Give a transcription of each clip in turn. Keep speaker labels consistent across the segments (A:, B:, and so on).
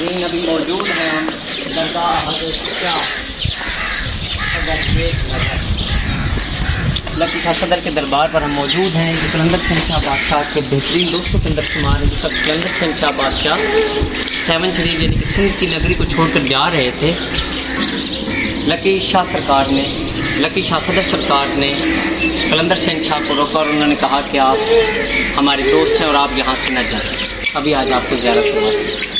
A: नाज़रीन अभी मौजूद हैं हम दरगाह हज़रत लकी शाह सदर के दरबार पर हम मौजूद हैं। जो कलंदर शहनशाह बादशाह के बेहतरीन दोस्तों के अंदर शुमार है। जिस वक्त कलंदर शहनशाह बादशाह 7 शरीफ यानी कि सिंध की नगरी को छोड़कर जा रहे थे, लकी शाह सदर सरकार ने कलंदर शहनशाह को रोका और उन्होंने कहा कि आप हमारे दोस्त हैं और आप यहाँ से न जाएं। अभी आज आपको ज़ियारत करवाते हैं।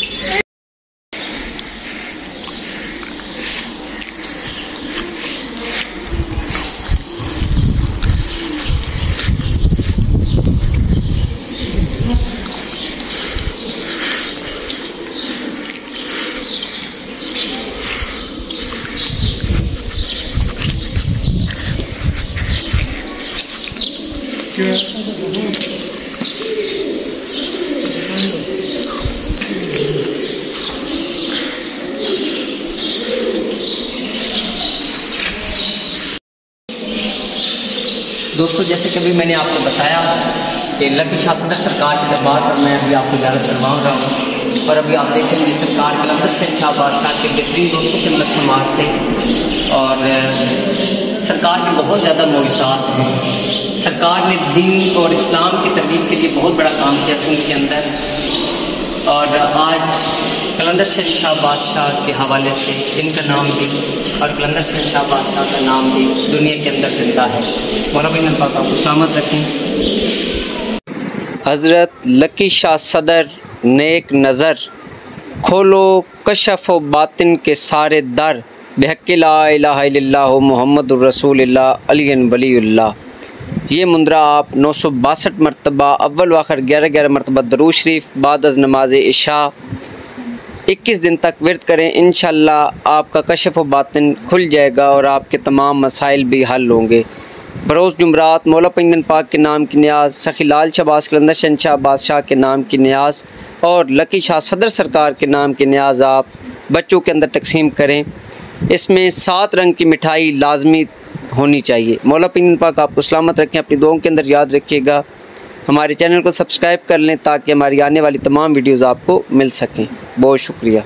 A: दोस्तों, जैसे कि अभी मैंने आपको बताया कि लकी शाह सदर सरकार के दरबार पर मैं अभी आपको ज़ियारत करवा रहा हूँ और अभी आप देखेंगे सरकार कलंदर शहनशाह बादशाह के बेहतरीन दोस्तों के अंदर शुमार थे और सरकार के बहुत ज़्यादा मोइज़ात हैं। सरकार ने दीन और इस्लाम की तरबियत के लिए बहुत बड़ा काम किया सिंध के अंदर और आज कलंदर शहनशाह बादशाह के हवाले से इनका नाम भी और कलंदर शहनशाह बादशाह का नाम भी दुनिया के अंदर जिंदा है। मौलाना पाक आपको सलामत रखें। हज़रत लकी शाह सदर नेक नज़र खोलो कशफ व बातिन के सारे दर बहक़ ला इलाहा इल्लल्लाह मुहम्मदुर रसूलुल्लाह अली वलीउल्लाह। ये मुंदरा आप 962 मरतबा अव्वल व आखिर 11-11 मरतबा दरूद शरीफ बाद अज़ नमाज इशा 21 दिन तक विर्द करें। इंशाअल्लाह आपका कशफ व बातिन खुल जाएगा और आपके तमाम मसाइल भी हल होंगे। बरोज़ जुमरात मौला पैगंबर पाक के नाम की न्याज, सखी लाल शहबाज कलंदर शहनशाह बादशाह के नाम की न्याज और लकी शाह सदर सरकार के नाम की न्याज आप बच्चों के अंदर तकसीम करें। इसमें 7 रंग की मिठाई लाजमी होनी चाहिए। मौला पैगंबर पाक आपको सलामत रखें। अपनी दुआओं के अंदर याद रखिएगा। हमारे चैनल को सब्सक्राइब कर लें ताकि हमारी आने वाली तमाम वीडियोज़ आपको मिल सकें। बहुत शुक्रिया।